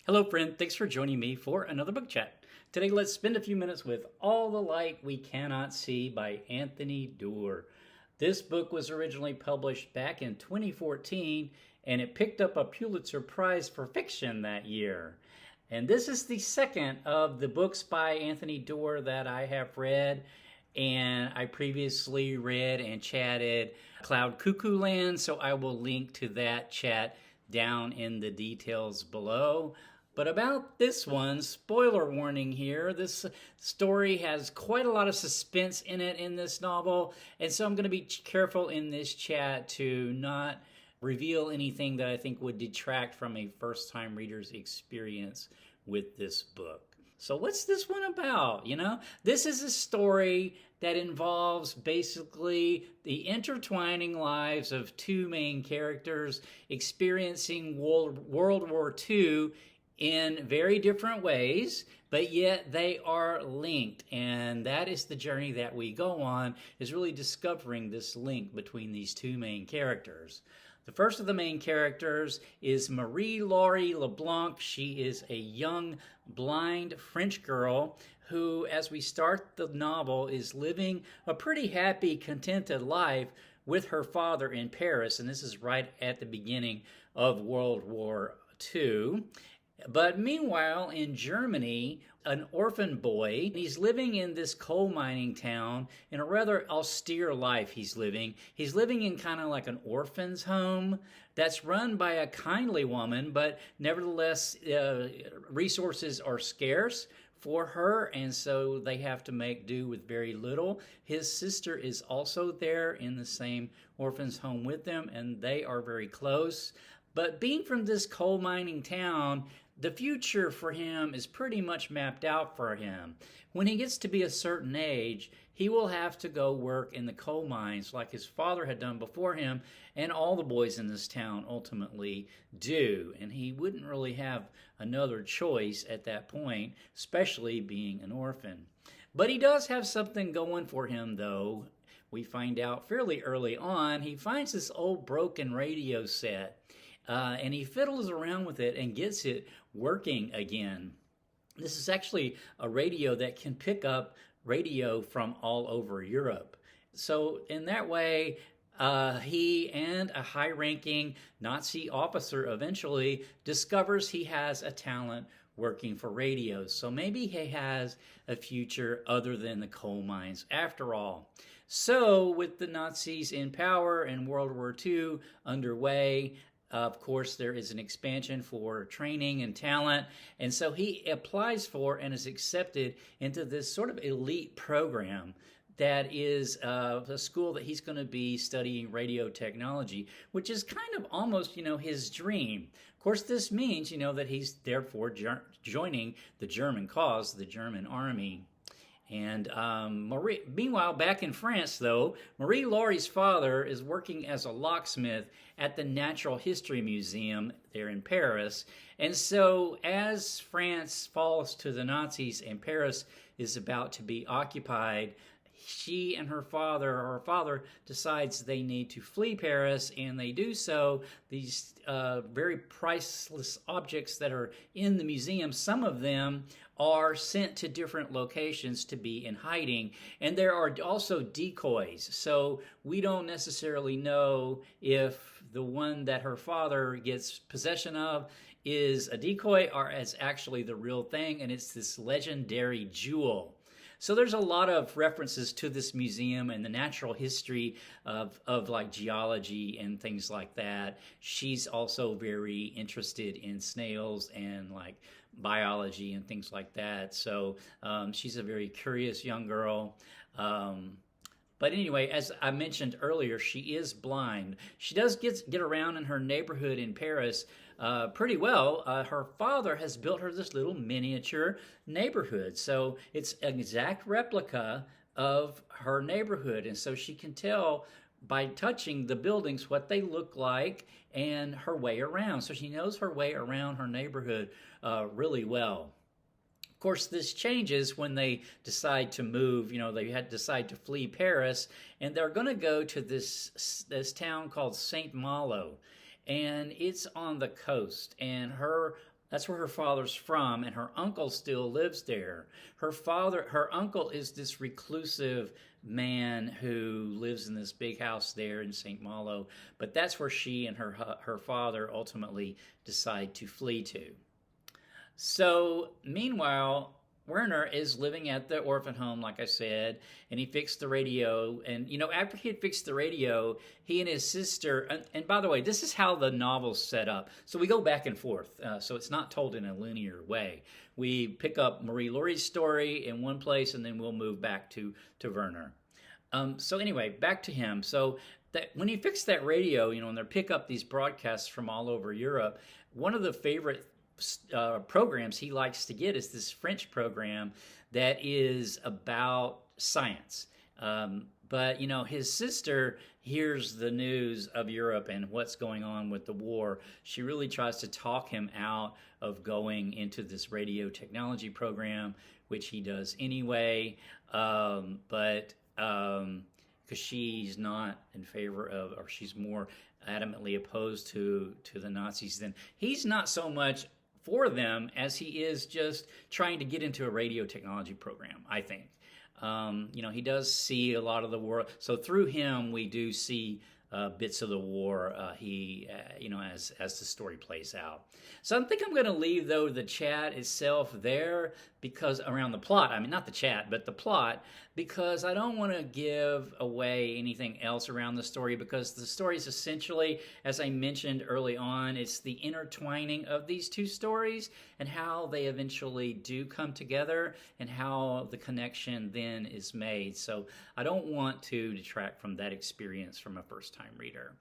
Hello, friend. Thanks for joining me for another book chat. Today, let's spend a few minutes with All the Light We Cannot See by Anthony Doerr. This book was originally published back in 2014, and it picked up a Pulitzer Prize for fiction that year. And this is the second of the books by Anthony Doerr that I have read. And I previously read and chatted Cloud Cuckoo Land, so I will link to that chat down in the details below. But about this one, spoiler warning here, this story has quite a lot of suspense in it in this novel, and so I'm going to be careful in this chat to not reveal anything that I think would detract from a first-time reader's experience with this book. So what's this one about? This is a story that involves basically the intertwining lives of two main characters experiencing World War II in very different ways, but yet they are linked. And that is the journey that we go on, is really discovering this link between these two main characters. The first of the main characters is Marie-Laure LeBlanc. She is a young, blind French girl who, as we start the novel, is living a pretty happy, contented life with her father in Paris. And this is right at the beginning of World War II. But meanwhile, in Germany, an orphan boy, he's living in this coal mining town in a rather austere life he's living. He's living in kind of like an orphan's home that's run by a kindly woman, but nevertheless, resources are scarce for her, and so they have to make do with very little. His sister is also there in the same orphan's home with them, and they are very close. But being from this coal mining town, the future for him is pretty much mapped out for him. When he gets to be a certain age, he will have to go work in the coal mines like his father had done before him, and all the boys in this town ultimately do. And he wouldn't really have another choice at that point, especially being an orphan. But he does have something going for him, though. We find out fairly early on, he finds this old broken radio set. And he fiddles around with it and gets it working again. This is actually a radio that can pick up radio from all over Europe. So in that way, he and a high-ranking Nazi officer eventually discovers he has a talent working for radios. So maybe he has a future other than the coal mines after all. So with the Nazis in power and World War II underway, of course, there is an expansion for training and talent, and so he applies for and is accepted into this sort of elite program that is a school that he's going to be studying radio technology, which is kind of almost, his dream. Of course, this means, that he's therefore joining the German cause, the German army. And meanwhile, back in France, though, Marie-Laure's father is working as a locksmith at the Natural History Museum there in Paris. And so as France falls to the Nazis and Paris is about to be occupied, she and her father decides they need to flee Paris, and they do so. These very priceless objects that are in the museum, some of them are sent to different locations to be in hiding. And there are also decoys. So we don't necessarily know if the one that her father gets possession of is a decoy or is actually the real thing, and it's this legendary jewel. So there's a lot of references to this museum and the natural history of like geology and things like that. She's also very interested in snails and like biology and things like that. So she's a very curious young girl. But anyway, as I mentioned earlier, she is blind. She does get around in her neighborhood in Paris pretty well. Her father has built her this little miniature neighborhood. So it's an exact replica of her neighborhood. And so she can tell by touching the buildings what they look like and her way around. So she knows her way around her neighborhood really well. Of course, this changes when they decide to move. They had to decide to flee Paris, and they're going to go to this town called Saint Malo, and it's on the coast. And her That's where her father's from, and her uncle still lives there. Her uncle is this reclusive man who lives in this big house there in St. Malo, but that's where she and her father ultimately decide to flee to. So, meanwhile, Werner is living at the orphan home, like I said, and he fixed the radio. And, after he had fixed the radio, he and his sister, and by the way, this is how the novel's set up. So we go back and forth. So it's not told in a linear way. We pick up Marie Laurie's story in one place, and then we'll move back to Werner. So anyway, back to him. So that when he fixed that radio, and they pick up these broadcasts from all over Europe, one of the favorite programs he likes to get is this French program that is about science. But his sister hears the news of Europe and what's going on with the war. She really tries to talk him out of going into this radio technology program, which he does anyway. But because she's not in favor of, or she's more adamantly opposed to the Nazis, then he's not so much for them as he is just trying to get into a radio technology program, I think. He does see a lot of the war. So through him, we do see bits of the war, as the story plays out. So I think I'm going to leave, though, the chat itself there because around the plot. I mean, not the chat, but the plot, because I don't want to give away anything else around the story, because the story is essentially, as I mentioned early on, it's the intertwining of these two stories and how they eventually do come together and how the connection then is made. So I don't want to detract from that experience from a first-time reader.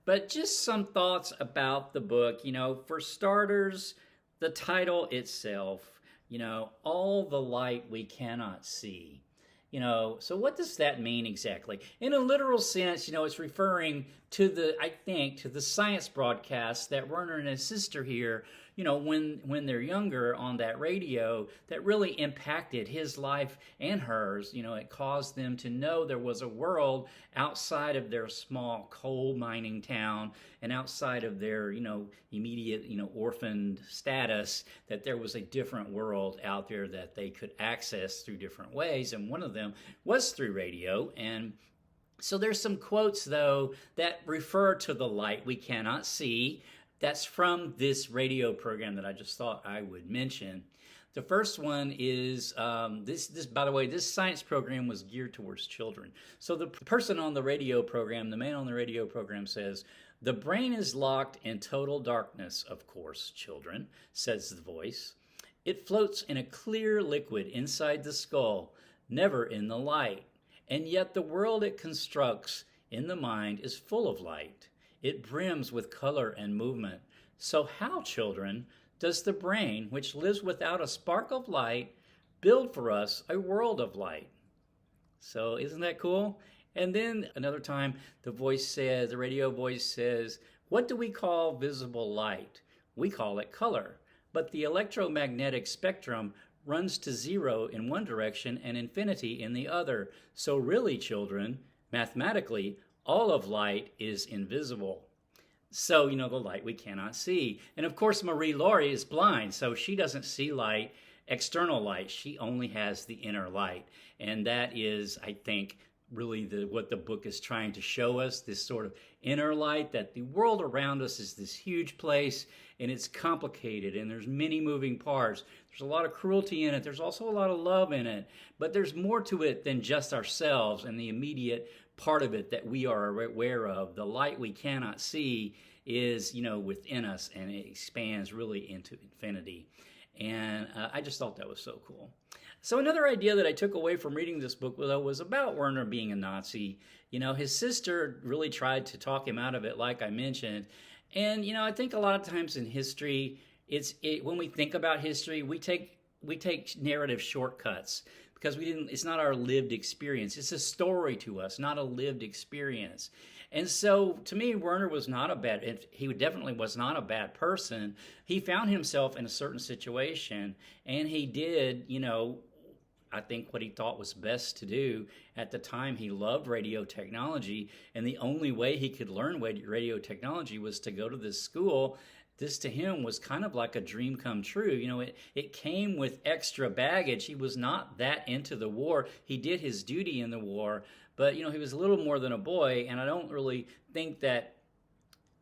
But just some thoughts about the book. For starters, the title itself, all the light we cannot see. So what does that mean exactly? In a literal sense, it's referring to the science broadcast that Werner and his sister hear, when they're younger on that radio, that really impacted his life and hers. It caused them to know there was a world outside of their small coal mining town and outside of their, immediate, orphaned status, that there was a different world out there that they could access through different ways. And one of them was through radio. And so there's some quotes, though, that refer to the light we cannot see. That's from this radio program that I just thought I would mention. The first one is, this by the way, this science program was geared towards children. So the person on the radio program, the man on the radio program says, "The brain is locked in total darkness, of course, children," says the voice. "It floats in a clear liquid inside the skull, never in the light. And yet the world it constructs in the mind is full of light. It brims with color and movement. So how, children, does the brain, which lives without a spark of light, build for us a world of light?" So isn't that cool? And then another time, the radio voice says, "What do we call visible light? We call it color. But the electromagnetic spectrum runs to zero in one direction and infinity in the other. So really, children, mathematically, all of light is invisible." So, the light we cannot see. And of course, Marie Laurie is blind, so she doesn't see light, external light. She only has the inner light. And that is, I think, really what the book is trying to show us, this sort of inner light, that the world around us is this huge place, and it's complicated, and there's many moving parts. There's a lot of cruelty in it. There's also a lot of love in it. But there's more to it than just ourselves and the immediate part of it that we are aware of. The light we cannot see is, within us, and it expands really into infinity. And I just thought that was so cool. So another idea that I took away from reading this book, though, was about Werner being a Nazi. His sister really tried to talk him out of it, like I mentioned. And, I think a lot of times in history, when we think about history, we take narrative shortcuts because it's not our lived experience. It's a story to us, not a lived experience. And so, to me, Werner he definitely was not a bad person. He found himself in a certain situation, and he did, I think what he thought was best to do. At the time, he loved radio technology, and the only way he could learn radio technology was to go to this school this to him was kind of like a dream come true. It came with extra baggage. He was not that into the war. He did his duty in the war, but he was a little more than a boy, and I don't really think that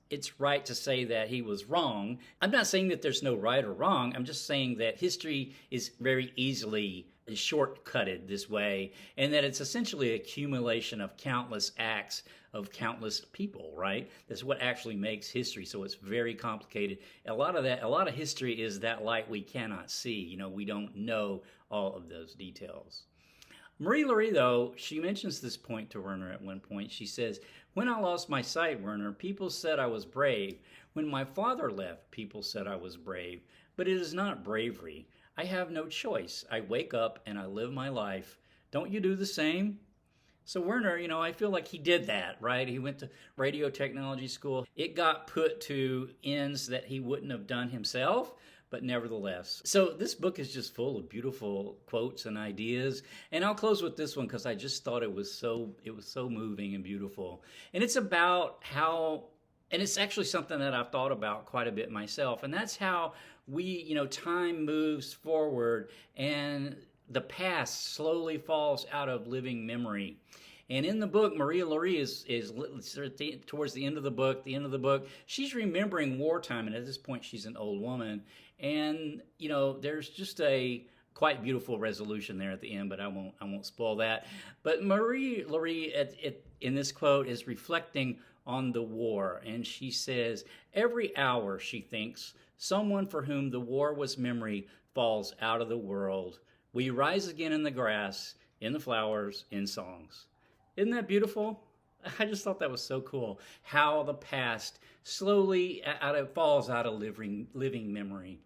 it's right to say that he was wrong. I'm not saying that there's no right or wrong. I'm just saying that history is very easily shortcutted this way, and that it's essentially an accumulation of countless acts of countless people, right? That's what actually makes history. So it's very complicated. A lot of history is that light we cannot see. We don't know all of those details. Marie-Laure, though, she mentions this point to Werner at one point. She says, "When I lost my sight, Werner, people said I was brave. When my father left, people said I was brave. But it is not bravery. I have no choice. I wake up and I live my life. Don't you do the same?" So Werner, I feel like he did that, right? He went to radio technology school. It got put to ends that he wouldn't have done himself, but nevertheless. So this book is just full of beautiful quotes and ideas. And I'll close with this one because I just thought it was so moving and beautiful. And it's about how, and it's actually something that I've thought about quite a bit myself, and that's how we, time moves forward and the past slowly falls out of living memory. And in the book, Marie-Laure is towards the end of the book, she's remembering wartime, and at this point she's an old woman. And, there's just a quite beautiful resolution there at the end, but I won't spoil that. But Marie-Laure in this quote is reflecting on the war, and she says, "Every hour," she thinks, "someone for whom the war was memory falls out of the world. We rise again in the grass, in the flowers, in songs." Isn't that beautiful? I just thought that was so cool, how the past slowly falls out of living memory.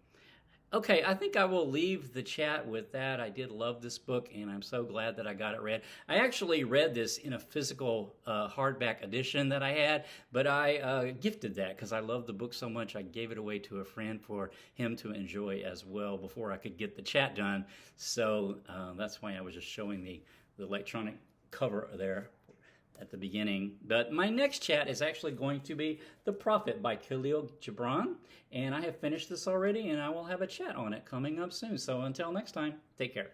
Okay, I think I will leave the chat with that. I did love this book, and I'm so glad that I got it read. I actually read this in a physical hardback edition that I had, but I gifted that because I love the book so much. I gave it away to a friend for him to enjoy as well before I could get the chat done. So that's why I was just showing the electronic cover there at the beginning. But my next chat is actually going to be The Prophet by Khalil Gibran, and I have finished this already, and I will have a chat on it coming up soon. So until next time, take care.